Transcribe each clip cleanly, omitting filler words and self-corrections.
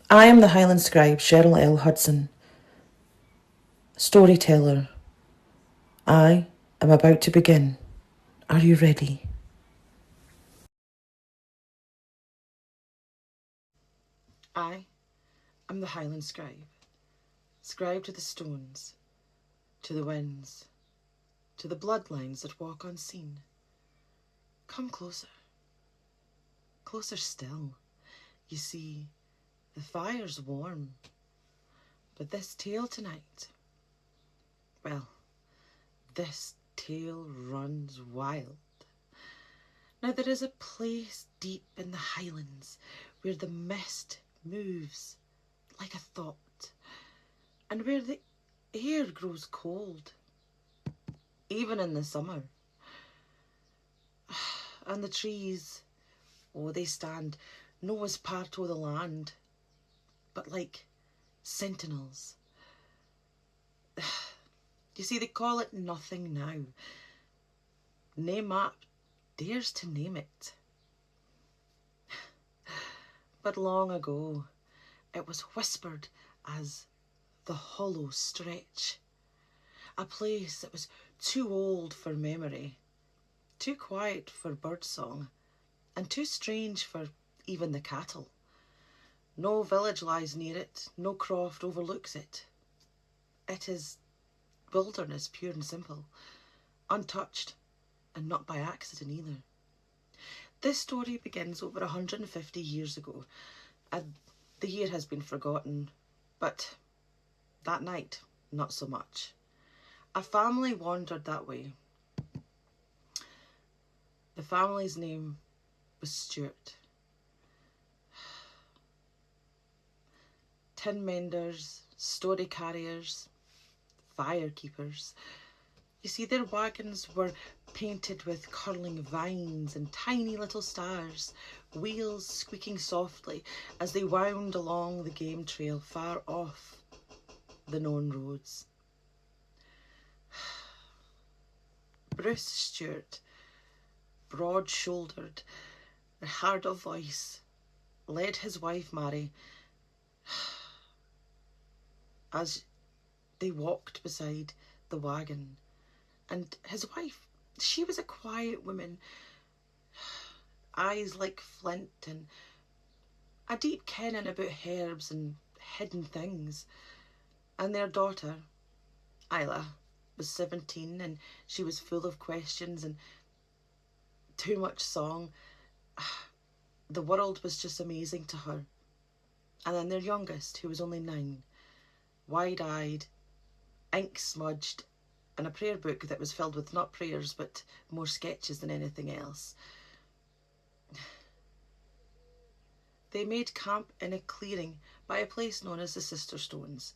I am the Highland Scribe, Cheryl L. Hudson, storyteller. I am about to begin. Are you ready? I am the Highland Scribe, scribe to the stones, to the winds, to the bloodlines that walk unseen. Come closer, closer still. You see, the fire's warm, but this tale tonight, well, this tale runs wild. Now there is a place deep in the Highlands where the mist moves like a thought, and where the air grows cold, even in the summer. And the trees, oh, they stand no as part o' the land, but like sentinels. You see, they call it nothing now. Nae map dares to name it. But long ago, it was whispered as the hollow stretch, a place that was too old for memory, too quiet for birdsong, and too strange for even the cattle. No village lies near it, no croft overlooks it. It is wilderness, pure and simple, untouched, and not by accident either. This story begins over 150 years ago, and the year has been forgotten, but that night, not so much. A family wandered that way. The family's name was Stuart. Tin menders, story carriers, fire keepers. You see, their wagons were painted with curling vines and tiny little stars, wheels squeaking softly as they wound along the game trail far off the known roads. Bruce Stewart, broad-shouldered and hard of voice, led his wife Mary as they walked beside the wagon. And his wife, she was a quiet woman, eyes like flint and a deep kenning about herbs and hidden things. And their daughter, Isla, was 17 and she was full of questions and too much song. The world was just amazing to her. And then their youngest, who was only 9, wide-eyed, ink smudged, and a prayer book that was filled with not prayers but more sketches than anything else. They made camp in a clearing by a place known as the Sister Stones.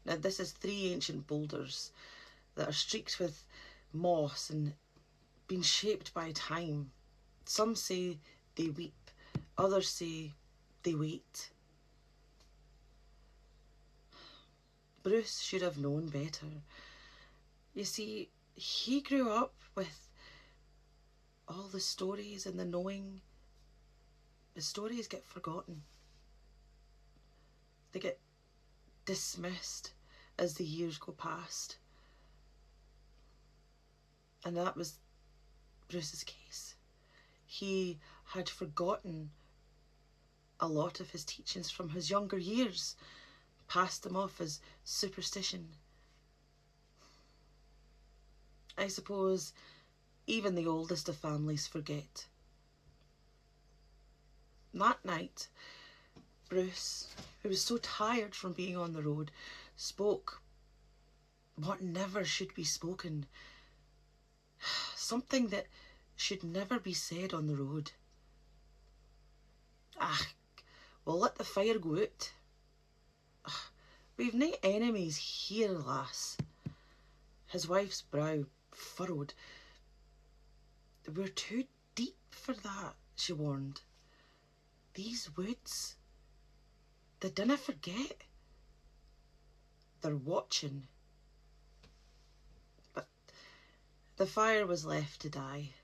Now this is 3 ancient boulders that are streaked with moss and been shaped by time. Some say they weep, others say they wait. Bruce should have known better. You see, he grew up with all the stories and the knowing. The stories get forgotten. They get dismissed as the years go past. And that was Bruce's case. He had forgotten a lot of his teachings from his younger years, passed them off as superstition. I suppose even the oldest of families forget. That night, Bruce, who was so tired from being on the road, spoke what never should be spoken. Something that should never be said on the road. We'll let the fire go out. We've nae enemies here, lass. His wife's brow furrowed. We're too deep for that, she warned. These woods, they dinna forget. They're watching. But the fire was left to die,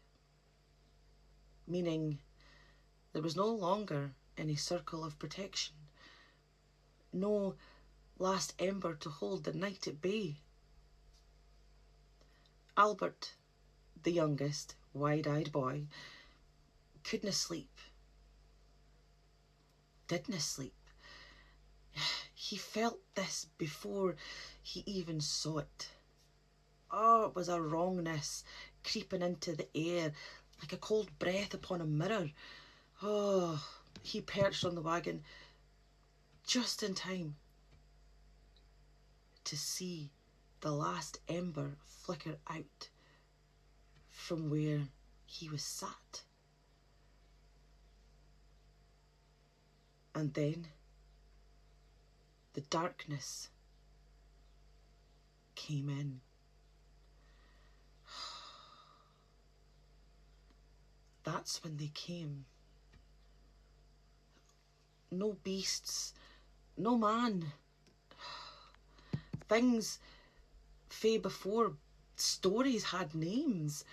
meaning there was no longer any circle of protection. no last ember to hold the night at bay. Albert, the youngest, wide-eyed boy, couldna sleep. Didna sleep. He felt this before he even saw it. Oh, it was a wrongness creeping into the air like a cold breath upon a mirror. Oh, he perched on the wagon just in time to see the last ember flicker out from where he was sat. And then the darkness came in. That's when they came. No beasts, no man. Things fae before stories had names,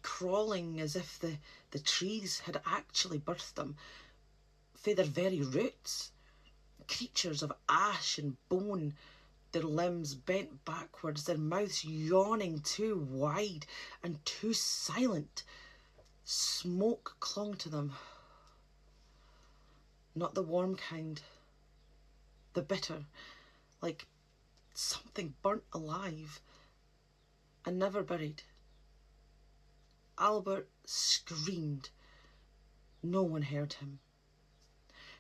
crawling as if the trees had actually birthed them, fae their very roots. Creatures of ash and bone, their limbs bent backwards, their mouths yawning too wide and too silent. Smoke clung to them. Not the warm kind, the bitter, like something burnt alive and never buried. Albert screamed. No one heard him.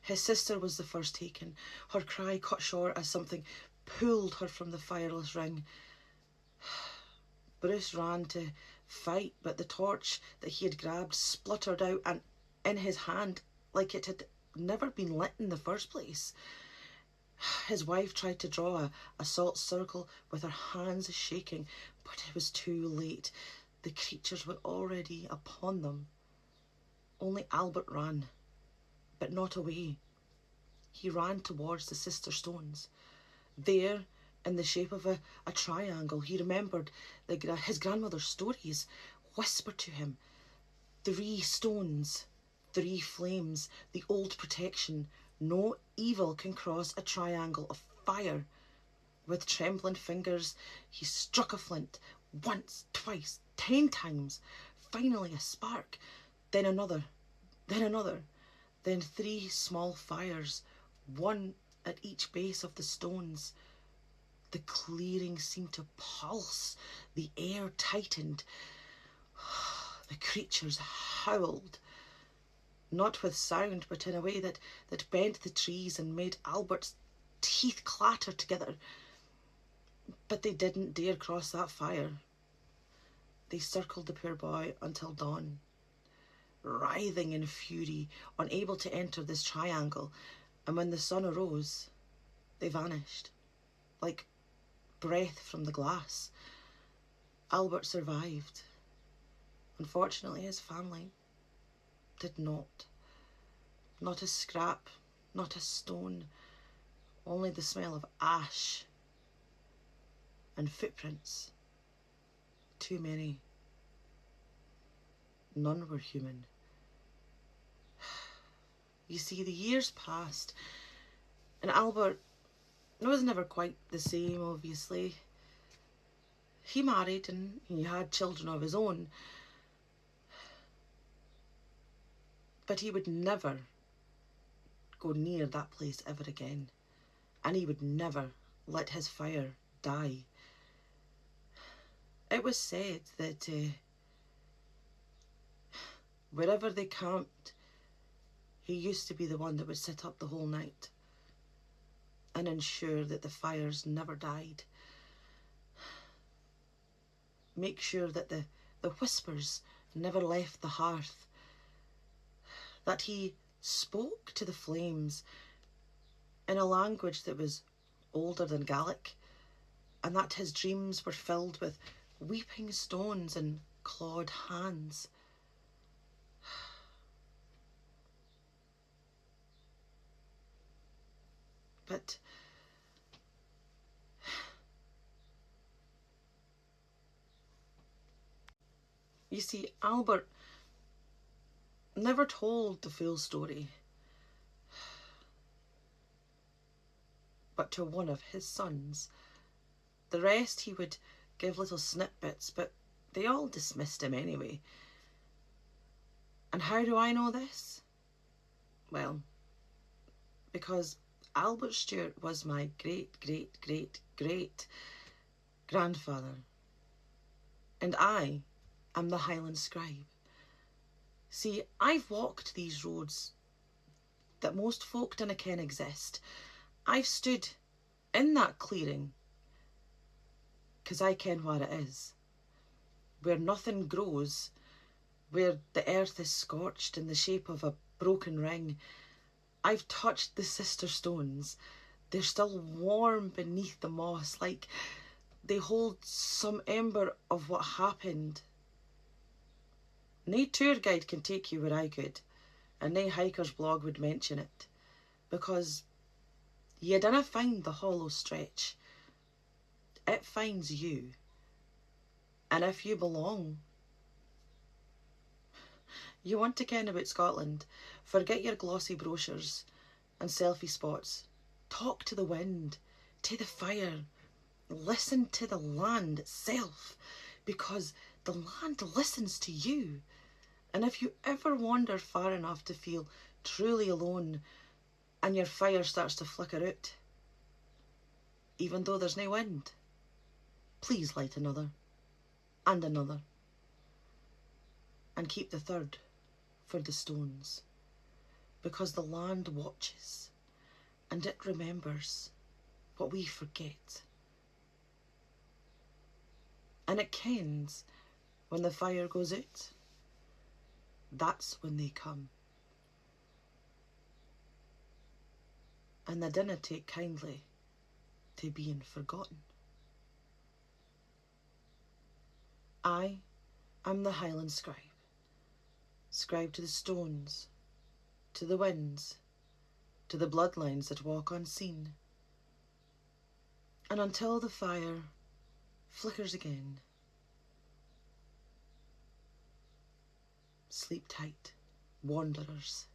His sister was the first taken, her cry cut short as something pulled her from the fireless ring. Bruce ran to fight, but the torch that he had grabbed spluttered out and in his hand like it had never been lit in the first place. His wife tried to draw a salt circle with her hands shaking, but it was too late. The creatures were already upon them. Only Albert ran, but not away. He ran towards the sister stones. There, in the shape of a triangle, he remembered his grandmother's stories whispered to him. 3 stones, 3 flames, the old protection. No evil can cross a triangle of fire. With trembling fingers, he struck a flint, once, twice, 10 times. Finally a spark, then another, then 3 small fires, one at each base of the stones. The clearing seemed to pulse, the air tightened. The creatures howled, not with sound, but in a way that bent the trees and made Albert's teeth clatter together. But they didn't dare cross that fire. They circled the poor boy until dawn, writhing in fury, unable to enter this triangle, and when the sun arose, they vanished, like breath from the glass. Albert survived. Unfortunately, his family did not. Not a scrap, not a stone, only the smell of ash and footprints. Too many. None were human. You see, the years passed, and Albert was never quite the same, obviously. He married and he had children of his own, but he would never go near that place ever again, and he would never let his fire die. It was said that wherever they camped, he used to be the one that would sit up the whole night and ensure that the fires never died. Make sure that the whispers never left the hearth. That he spoke to the flames in a language that was older than Gaelic, and that his dreams were filled with weeping stones and clawed hands. But you see, Albert never told the full story. but to one of his sons. The rest he would give little snippets, but they all dismissed him anyway. And how do I know this? Well, because Albert Stewart was my great grandfather, and I am the Highland Scribe. See, I've walked these roads that most folk dinna ken exist. I've stood in that clearing, 'cause I ken where it is, where nothing grows, where the earth is scorched in the shape of a broken ring. I've touched the sister stones. They're still warm beneath the moss, like they hold some ember of what happened. Nae tour guide can take you where I could, and nae hiker's blog would mention it, because you dinna find the hollow stretch. It finds you. And if you belong, you want to ken about Scotland, forget your glossy brochures and selfie spots. Talk to the wind, to the fire, listen to the land itself, because the land listens to you. And if you ever wander far enough to feel truly alone and your fire starts to flicker out, even though there's no wind, please light another, and another, and keep the third for the stones, because the land watches and it remembers what we forget. And it kens when the fire goes out, that's when they come. And they dinna take kindly to being forgotten. I am the Highland Scribe, scribe to the stones, to the winds, to the bloodlines that walk unseen. And until the fire flickers again, sleep tight, wanderers.